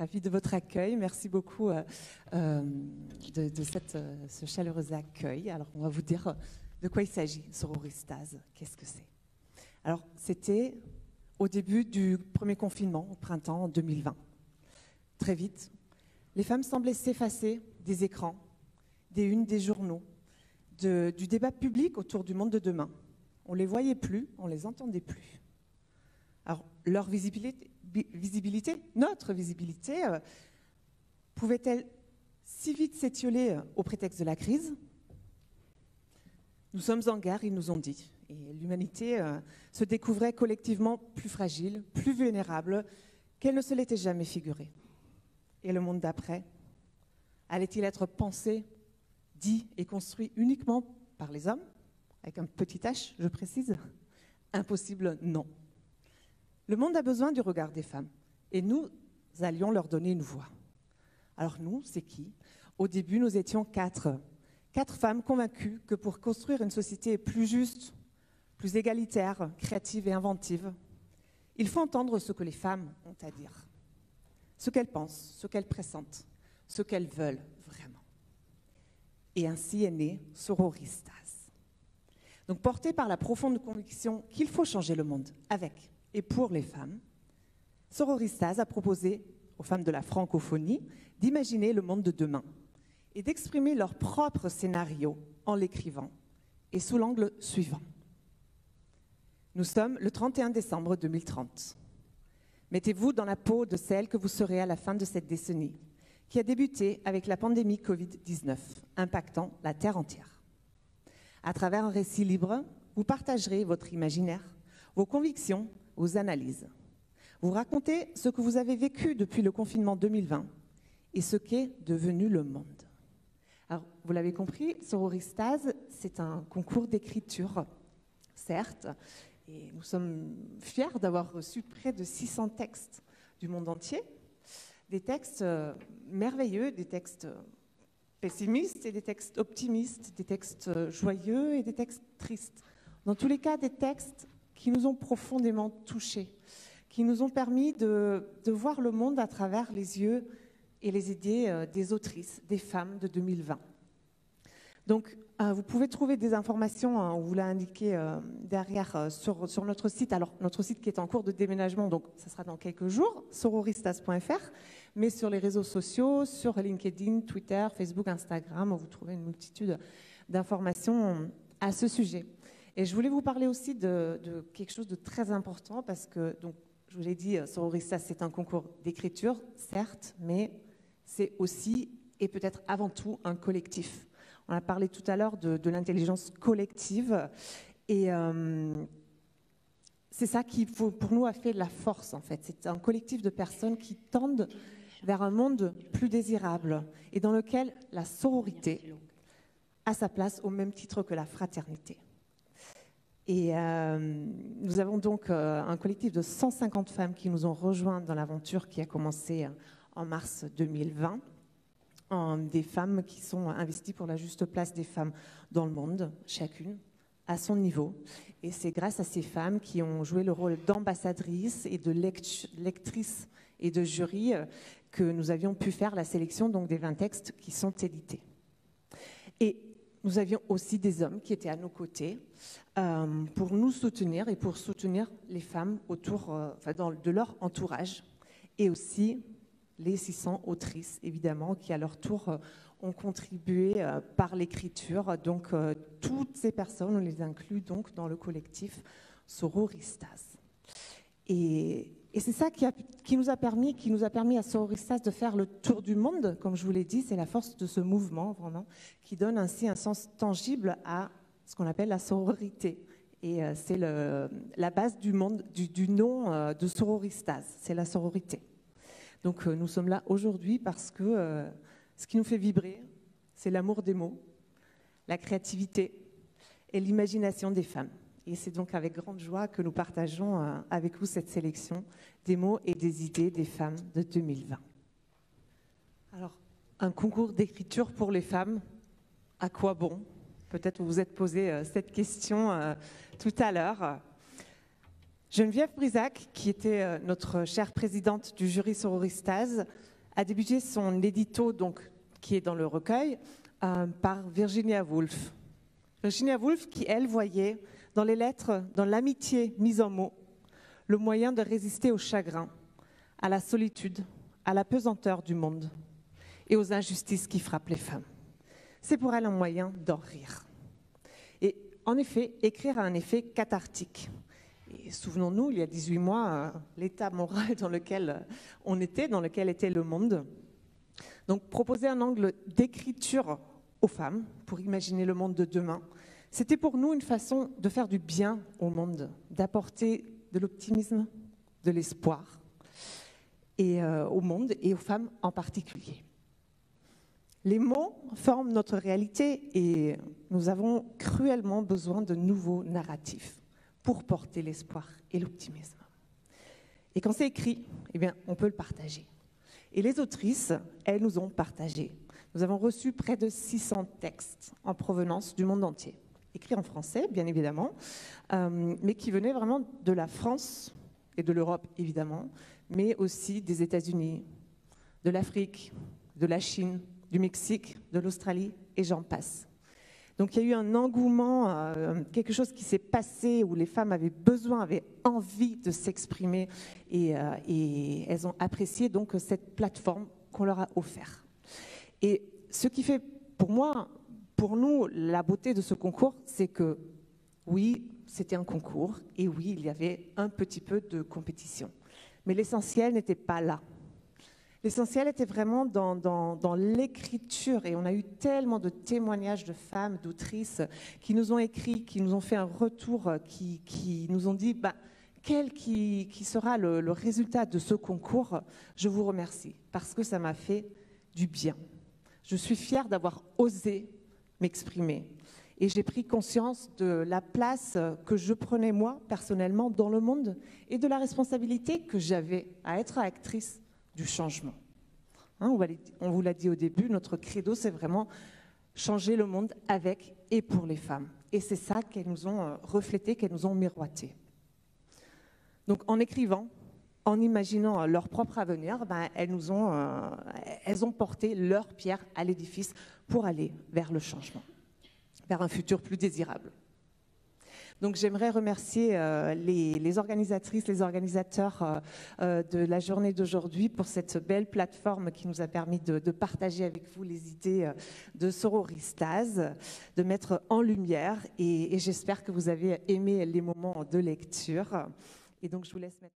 ravie de votre accueil. Merci beaucoup de ce chaleureux accueil. Alors, on va vous dire de quoi il s'agit, Sororistase. Qu'est-ce que c'est? Alors, c'était au début du premier confinement, au printemps 2020. Très vite, les femmes semblaient s'effacer des écrans, des unes des journaux, du débat public autour du monde de demain. On ne les voyait plus, on ne les entendait plus. Alors, leur visibilité, notre visibilité, pouvait-elle si vite s'étioler au prétexte de la crise? Nous sommes en guerre, ils nous ont dit. Et l'humanité se découvrait collectivement plus fragile, plus vulnérable qu'elle ne se l'était jamais figurée. Et le monde d'après, allait-il être pensé, dit et construit uniquement par les hommes? Avec un petit H, je précise. Impossible, non. Le monde a besoin du regard des femmes. Et nous allions leur donner une voix. Alors nous, c'est qui? Au début, nous étions quatre femmes convaincues que pour construire une société plus juste, plus égalitaire, créative et inventive, il faut entendre ce que les femmes ont à dire. Ce qu'elles pensent, ce qu'elles pressentent, ce qu'elles veulent vraiment. Et ainsi est née Sororistase. Donc, portée par la profonde conviction qu'il faut changer le monde avec et pour les femmes, Sororistase a proposé aux femmes de la francophonie d'imaginer le monde de demain et d'exprimer leur propre scénario en l'écrivant et sous l'angle suivant. Nous sommes le 31 décembre 2030. Mettez-vous dans la peau de celle que vous serez à la fin de cette décennie, qui a débuté avec la pandémie Covid-19, impactant la Terre entière. À travers un récit libre, vous partagerez votre imaginaire, vos convictions, vos analyses. Vous racontez ce que vous avez vécu depuis le confinement 2020 et ce qu'est devenu le monde. Alors, vous l'avez compris, Sororistase, c'est un concours d'écriture, certes, et nous sommes fiers d'avoir reçu près de 600 textes du monde entier, des textes merveilleux, des textes pessimistes et des textes optimistes, des textes joyeux et des textes tristes. Dans tous les cas, des textes qui nous ont profondément touchés, qui nous ont permis de voir le monde à travers les yeux et les idées des autrices, des femmes de 2020. Donc, vous pouvez trouver des informations, on vous l'a indiqué derrière, sur notre site. Alors, notre site qui est en cours de déménagement, donc ça sera dans quelques jours, sororistase.fr, mais sur les réseaux sociaux, sur LinkedIn, Twitter, Facebook, Instagram, vous trouvez une multitude d'informations à ce sujet. Et je voulais vous parler aussi de quelque chose de très important, parce que, donc, je vous l'ai dit, Sororistase, c'est un concours d'écriture, certes, mais c'est aussi, et peut-être avant tout, un collectif. On a parlé tout à l'heure de l'intelligence collective, et c'est ça qui, pour nous, a fait la force, en fait. C'est un collectif de personnes qui tendent vers un monde plus désirable, et dans lequel la sororité a sa place au même titre que la fraternité. Et nous avons donc un collectif de 150 femmes qui nous ont rejoints dans l'aventure qui a commencé en mars 2020. Des femmes qui sont investies pour la juste place des femmes dans le monde, chacune à son niveau. Et c'est grâce à ces femmes qui ont joué le rôle d'ambassadrices et de lectrices et de jury que nous avions pu faire la sélection donc, des 20 textes qui sont édités. Et nous avions aussi des hommes qui étaient à nos côtés pour nous soutenir et pour soutenir les femmes autour de leur entourage, et aussi les 600 autrices, évidemment, qui à leur tour ont contribué par l'écriture. Donc, toutes ces personnes, on les inclut donc dans le collectif Sororistase. Et c'est ça qui nous a permis à Sororistase de faire le tour du monde, comme je vous l'ai dit. C'est la force de ce mouvement, vraiment, qui donne ainsi un sens tangible à ce qu'on appelle la sororité. Et c'est la base du nom de Sororistase, c'est la sororité. Donc nous sommes là aujourd'hui parce que ce qui nous fait vibrer, c'est l'amour des mots, la créativité et l'imagination des femmes. Et c'est donc avec grande joie que nous partageons avec vous cette sélection des mots et des idées des femmes de 2020. Alors, un concours d'écriture pour les femmes, à quoi bon? Peut-être vous vous êtes posé cette question tout à l'heure. Geneviève Brisac, qui était notre chère présidente du jury Sororistas, a débuté son édito, donc, qui est dans le recueil, par Virginia Woolf. Virginia Woolf qui, elle, voyait dans les lettres, dans l'amitié mise en mots, le moyen de résister au chagrin, à la solitude, à la pesanteur du monde et aux injustices qui frappent les femmes. C'est pour elle un moyen d'en rire. Et en effet, écrire a un effet cathartique. Et souvenons-nous, il y a 18 mois, l'état moral dans lequel on était, dans lequel était le monde. Donc proposer un angle d'écriture aux femmes pour imaginer le monde de demain, c'était pour nous une façon de faire du bien au monde, d'apporter de l'optimisme, de l'espoir et au monde et aux femmes en particulier. Les mots forment notre réalité et nous avons cruellement besoin de nouveaux narratifs pour porter l'espoir et l'optimisme. Et quand c'est écrit, eh bien, on peut le partager. Et les autrices, elles nous ont partagé. Nous avons reçu près de 600 textes en provenance du monde entier, écrits en français, bien évidemment, mais qui venaient vraiment de la France et de l'Europe, évidemment, mais aussi des États-Unis, de l'Afrique, de la Chine, du Mexique, de l'Australie, et j'en passe. Donc il y a eu un engouement, quelque chose qui s'est passé où les femmes avaient besoin, avaient envie de s'exprimer et elles ont apprécié donc cette plateforme qu'on leur a offerte. Et ce qui fait pour moi, pour nous, la beauté de ce concours, c'est que oui, c'était un concours et oui, il y avait un petit peu de compétition. Mais l'essentiel n'était pas là. L'essentiel était vraiment dans l'écriture et on a eu tellement de témoignages de femmes, d'autrices qui nous ont écrit, qui nous ont fait un retour, qui nous ont dit quel qui sera le résultat de ce concours. Je vous remercie parce que ça m'a fait du bien. Je suis fière d'avoir osé m'exprimer et j'ai pris conscience de la place que je prenais moi personnellement dans le monde et de la responsabilité que j'avais à être actrice du changement. Hein, on vous l'a dit au début, notre credo, c'est vraiment changer le monde avec et pour les femmes. Et c'est ça qu'elles nous ont reflété, qu'elles nous ont miroité. Donc en écrivant, en imaginant leur propre avenir, elles ont porté leur pierre à l'édifice pour aller vers le changement, vers un futur plus désirable. Donc j'aimerais remercier les organisatrices, les organisateurs de la journée d'aujourd'hui pour cette belle plateforme qui nous a permis de partager avec vous les idées de Sororistas, de mettre en lumière et j'espère que vous avez aimé les moments de lecture. Et donc je vous laisse mettre...